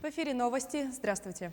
В эфире новости. Здравствуйте.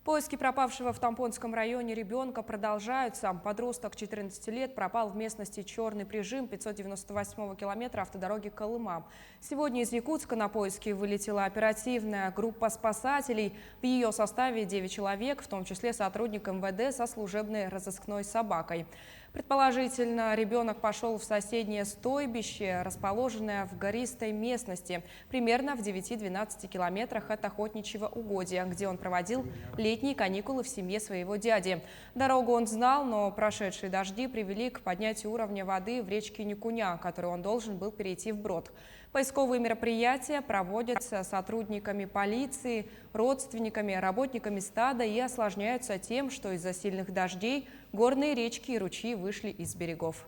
Поиски пропавшего в Тампонском районе ребенка продолжаются. Подросток 14 лет пропал в местности Черный Прижим 598 километра автодороги Колыма. Сегодня из Якутска на поиски вылетела оперативная группа спасателей. В ее составе 9 человек, в том числе сотрудник МВД со служебной разыскной собакой. Предположительно, ребенок пошел в соседнее стойбище, расположенное в гористой местности, примерно в 9-12 километрах от охотничьего угодья, где он проводил летние каникулы в семье своего дяди. Дорогу он знал, но прошедшие дожди привели к поднятию уровня воды в речке Никуня, которую он должен был перейти вброд. Поисковые мероприятия проводятся сотрудниками полиции, родственниками, работниками стада и осложняются тем, что из-за сильных дождей горные речки и ручьи вышли из берегов.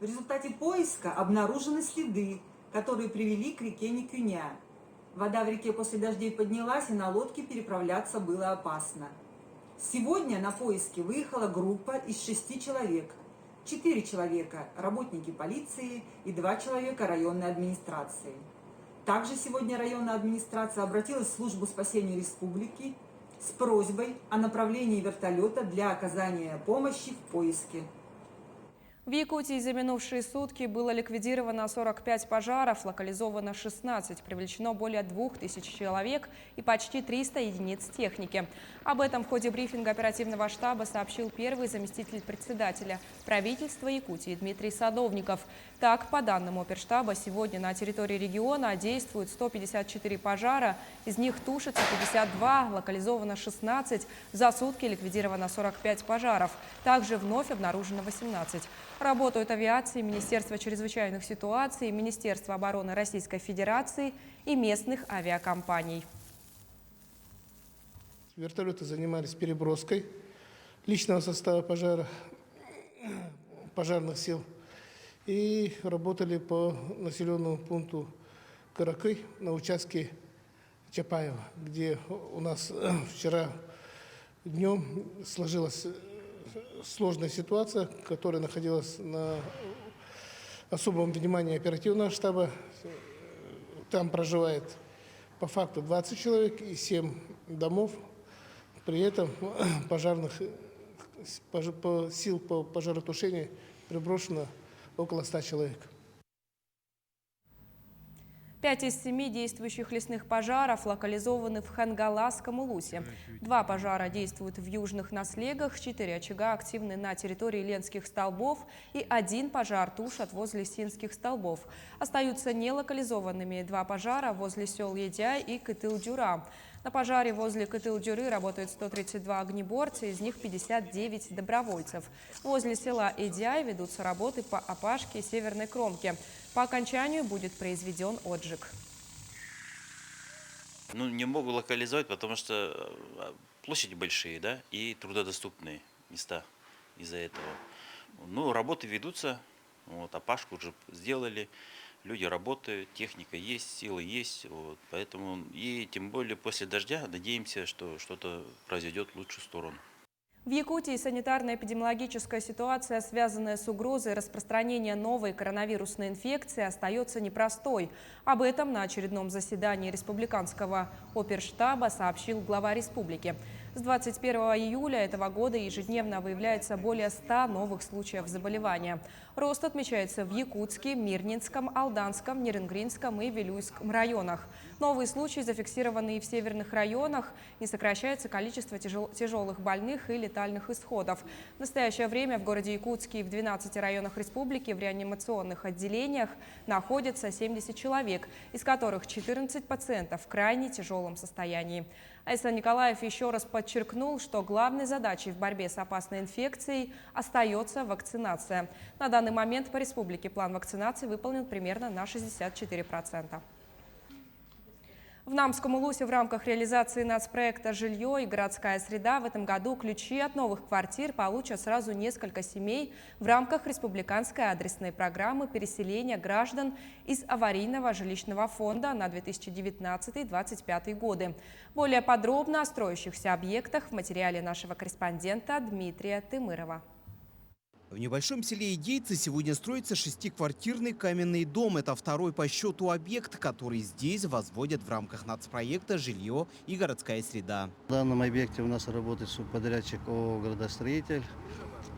В результате поиска обнаружены следы, которые привели к реке Никуня. Вода в реке после дождей поднялась, и на лодке переправляться было опасно. Сегодня на поиски выехала группа из 6 человек. 4 человека – работники полиции и 2 человека районной администрации. Также сегодня районная администрация обратилась в службу спасения республики с просьбой о направлении вертолета для оказания помощи в поиске. В Якутии за минувшие сутки было ликвидировано 45 пожаров, локализовано 16, привлечено более 2000 человек и почти 300 единиц техники. Об этом в ходе брифинга оперативного штаба сообщил первый заместитель председателя правительства Якутии Дмитрий Садовников. Так, по данным оперштаба, сегодня на территории региона действуют 154 пожара, из них тушится 52, локализовано 16, за сутки ликвидировано 45 пожаров, также вновь обнаружено 18. Работают авиации Министерства чрезвычайных ситуаций, Министерства обороны Российской Федерации и местных авиакомпаний. Вертолеты занимались переброской личного состава пожарных сил и работали по населенному пункту Каракый на участке Чапаева, где у нас вчера днем сложилась сложная ситуация, которая находилась на особом внимании оперативного штаба. Там проживает по факту 20 человек и 7 домов. При этом сил по пожаротушению приброшено около 100 человек. 5 из 7 действующих лесных пожаров локализованы в Хангаласском улусе. 2 пожара действуют в южных наслегах, 4 очага активны на территории Ленских столбов и 1 пожар тушат возле Синских столбов. Остаются нелокализованными 2 пожара возле сел Едяй и Кытыл-Дюра. На пожаре возле Кытыл-Дюры работают 132 огнеборца, из них 59 добровольцев. Возле села Едяй ведутся работы по опашке и северной кромке. По окончанию будет произведен отжиг. Не могу локализовать, потому что площади большие, да, и труднодоступные места из-за этого. Работы ведутся, опашку уже сделали, люди работают, техника есть, силы есть, поэтому и тем более после дождя надеемся, что что-то произойдет в лучшую сторону. В Якутии санитарно-эпидемиологическая ситуация, связанная с угрозой распространения новой коронавирусной инфекции, остается непростой. Об этом на очередном заседании республиканского оперштаба сообщил глава республики. С 21 июля этого года ежедневно выявляется более 100 новых случаев заболевания. Рост отмечается в Якутске, Мирнинском, Алданском, Неренгринском и Вилюйском районах. Новые случаи зафиксированы и в северных районах. Не сокращается количество тяжелых больных и летальных исходов. В настоящее время в городе Якутске и в 12 районах республики в реанимационных отделениях находятся 70 человек, из которых 14 пациентов в крайне тяжелом состоянии. Айсан Николаев еще раз подчеркнул, что главной задачей в борьбе с опасной инфекцией остается вакцинация. На данный момент по республике план вакцинации выполнен примерно на 64%. В Намском улусе в рамках реализации нацпроекта «Жилье и городская среда» в этом году ключи от новых квартир получат сразу несколько семей в рамках республиканской адресной программы переселения граждан из аварийного жилищного фонда на 2019-2025 годы. Более подробно о строящихся объектах в материале нашего корреспондента Дмитрия Тымырова. В небольшом селе Идейцы сегодня строится 6-квартирный каменный дом. Это второй по счету объект, который здесь возводят в рамках нацпроекта «Жилье и городская среда». В данном объекте у нас работает субподрядчик ООО «Градостроитель».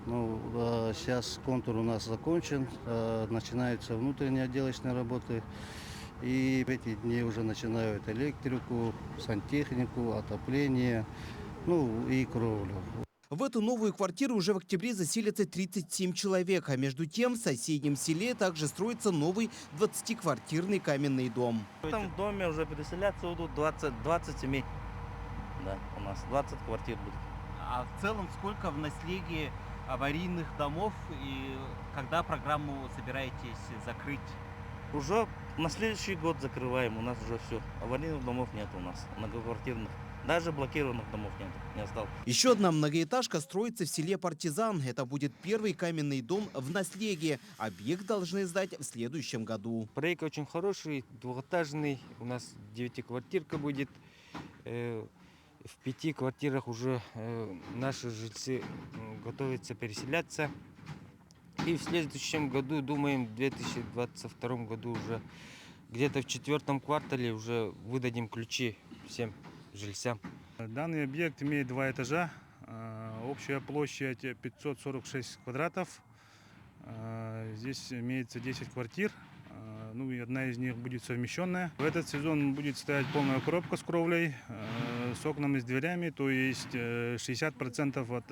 Сейчас контур у нас закончен, начинаются внутренние отделочные работы. И в эти дни уже начинают электрику, сантехнику, отопление, и кровлю. В эту новую квартиру уже в октябре заселятся 37 человек. А между тем в соседнем селе также строится новый 20-квартирный каменный дом. В этом доме уже переселяться будут 20 семей. Да, у нас 20 квартир будет. А в целом сколько в наследии аварийных домов и когда программу собираетесь закрыть? Уже на следующий год закрываем, у нас уже все. Аварийных домов нет у нас, многоквартирных. Даже блокированных домов нет, не осталось. Еще одна многоэтажка строится в селе Партизан. Это будет первый каменный дом в наследии. Объект должны сдать в следующем году. Проект очень хороший, двухэтажный. У нас 9-квартирка будет. В 5 квартирах уже наши жильцы готовятся переселяться. И в следующем году, думаем, в 2022 году уже где-то в 4-м квартале уже выдадим ключи всем жильцам. Данный объект имеет 2 этажа, общая площадь 546 квадратов. Здесь имеется 10 квартир, и одна из них будет совмещенная. В этот сезон будет стоять полная коробка с кровлей, с окнами, с дверями, то есть 60% от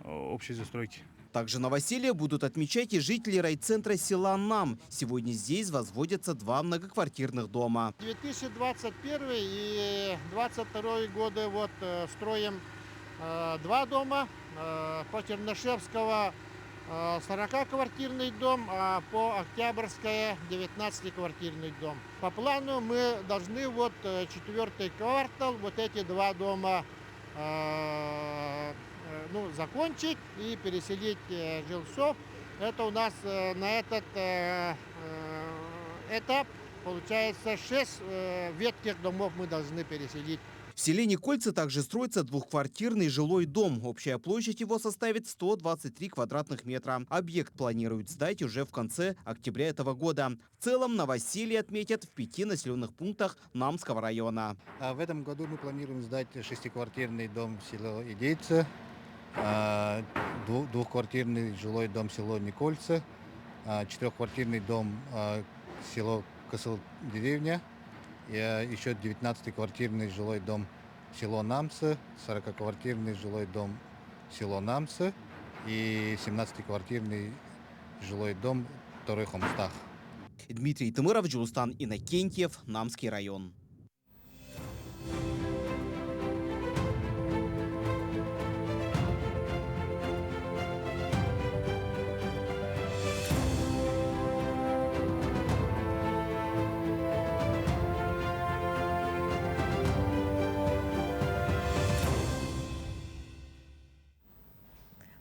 общей застройки. Также новоселье будут отмечать и жители райцентра села Нам. Сегодня здесь возводятся 2 многоквартирных дома. 2021 и 2022 годы строим 2 дома. По Чернышевского 40-квартирный дом, а по Октябрьская 19-квартирный дом. По плану мы должны 4-й квартал эти 2 дома закончить и переселить жильцов. Это у нас на этот этап получается 6 ветхих домов мы должны переселить. В селе Никольцы также строится 2-квартирный жилой дом. Общая площадь его составит 123 квадратных метра. Объект планируют сдать уже в конце октября этого года. В целом новоселье отметят в 5 населенных пунктах Намского района. В этом году мы планируем сдать 6-квартирный дом в село Идейцы, 2-квартирный жилой дом в село Никольцы, 4-квартирный дом в село Косыл-деревня, и еще 19-квартирный жилой дом в село Намцы, 40-квартирный жилой дом в село Намцы и 17-квартирный жилой дом в Торой-Хомстах. Дмитрий Тымыров, Джулстан Иннокентьев, Намский район.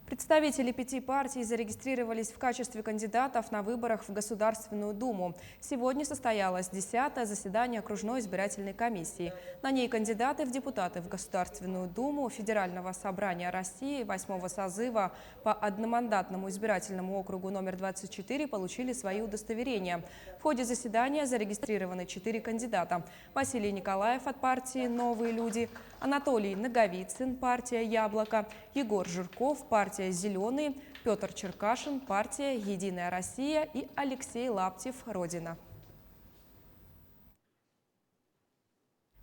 Представители 5 партий зарегистрировались в качестве кандидатов на выборах в Государственную Думу. Сегодня состоялось 10-е заседание окружной избирательной комиссии. На ней кандидаты в депутаты в Государственную Думу Федерального собрания России 8-го созыва по одномандатному избирательному округу номер 24 получили свои удостоверения. В ходе заседания зарегистрированы 4 кандидата. Василий Николаев от партии «Новые люди», Анатолий Наговицын, партия «Яблоко», Егор Жирков, партия «Зеленые», Петр Черкашин, партия «Единая Россия» и Алексей Лаптев, «Родина».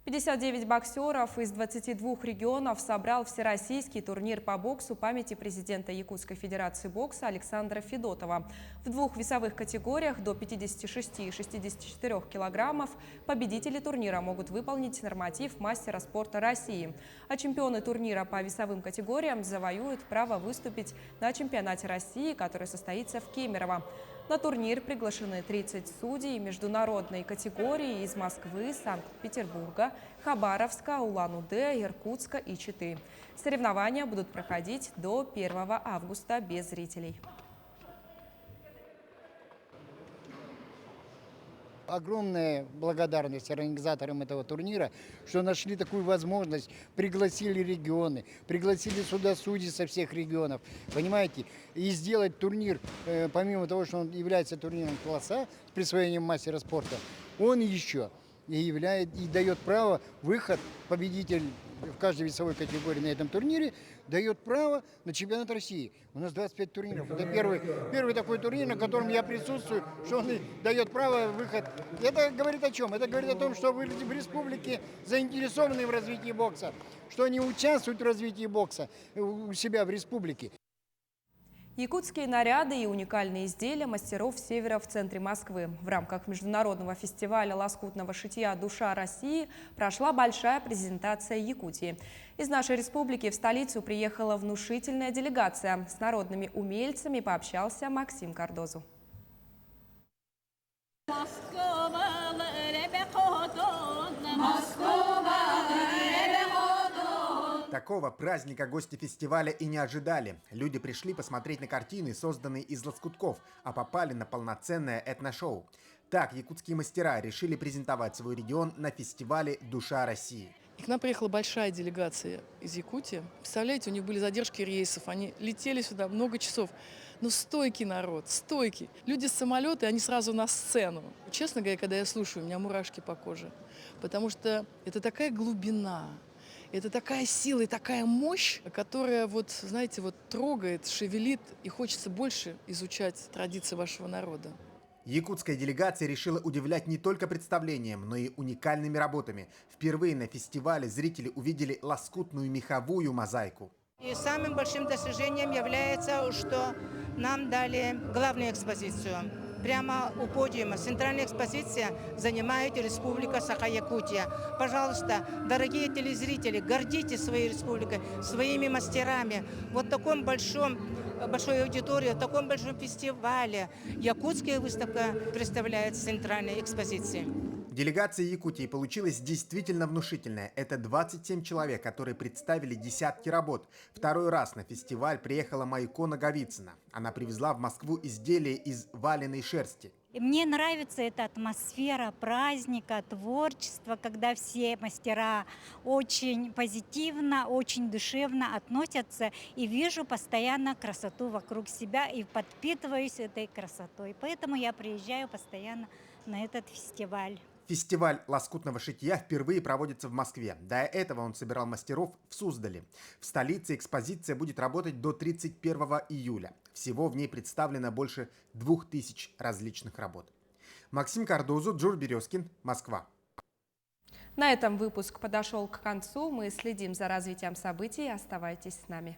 59 боксеров из 22 регионов собрал всероссийский турнир по боксу памяти президента Якутской Федерации бокса Александра Федотова. В 2 весовых категориях до 56 и 64 килограммов победители турнира могут выполнить норматив мастера спорта России. А чемпионы турнира по весовым категориям завоюют право выступить на чемпионате России, который состоится в Кемерово. На турнир приглашены 30 судей международной категории из Москвы, Санкт-Петербурга, Хабаровска, Улан-Удэ, Иркутска и Читы. Соревнования будут проходить до 1 августа без зрителей. Огромная благодарность организаторам этого турнира, что нашли такую возможность, пригласили регионы, пригласили сюда судей со всех регионов, понимаете, и сделать турнир, помимо того, что он является турниром класса с присвоением мастера спорта, он еще и дает право выход, победитель в каждой весовой категории на этом турнире, дает право на чемпионат России. У нас 25 турниров. Это первый такой турнир, на котором я присутствую, что он дает право выход. Это говорит о чем? Это говорит о том, что вы в республике заинтересованы в развитии бокса, что они участвуют в развитии бокса у себя в республике. Якутские наряды и уникальные изделия мастеров Севера в центре Москвы. В рамках международного фестиваля лоскутного шитья «Душа России» прошла большая презентация Якутии. Из нашей республики в столицу приехала внушительная делегация. С народными умельцами пообщался Максим Кардозу. Такого праздника гости фестиваля и не ожидали. Люди пришли посмотреть на картины, созданные из лоскутков, а попали на полноценное этношоу. Так якутские мастера решили презентовать свой регион на фестивале «Душа России». И к нам приехала большая делегация из Якутии. Представляете, у них были задержки рейсов, они летели сюда много часов. Но стойкий народ, стойкий. Люди с самолета, они сразу на сцену. Честно говоря, когда я слушаю, у меня мурашки по коже. Потому что это такая глубина. Это такая сила и такая мощь, которая, вот, знаете, вот трогает, шевелит, и хочется больше изучать традиции вашего народа. Якутская делегация решила удивлять не только представлением, но и уникальными работами. Впервые на фестивале зрители увидели лоскутную меховую мозаику. И самым большим достижением является, что нам дали главную экспозицию. Прямо у подиума. Центральная экспозиция занимает Республика Саха-Якутия. Пожалуйста, дорогие телезрители, гордитесь своей республикой, своими мастерами. Вот в таком большой аудитории, в таком большом фестивале якутская выставка представляет центральной экспозиции. Делегация Якутии получилась действительно внушительная. Это 27 человек, которые представили десятки работ. Второй раз на фестиваль приехала Майко Наговицына. Она привезла в Москву изделия из валеной шерсти. Мне нравится эта атмосфера праздника, творчества, когда все мастера очень позитивно, очень душевно относятся. И вижу постоянно красоту вокруг себя и подпитываюсь этой красотой. Поэтому я приезжаю постоянно на этот фестиваль. Фестиваль лоскутного шитья впервые проводится в Москве. До этого он собирал мастеров в Суздале. В столице экспозиция будет работать до 31 июля. Всего в ней представлено больше 2000 различных работ. Максим Кардозу, Джур Березкин, Москва. На этом выпуск подошел к концу. Мы следим за развитием событий. Оставайтесь с нами.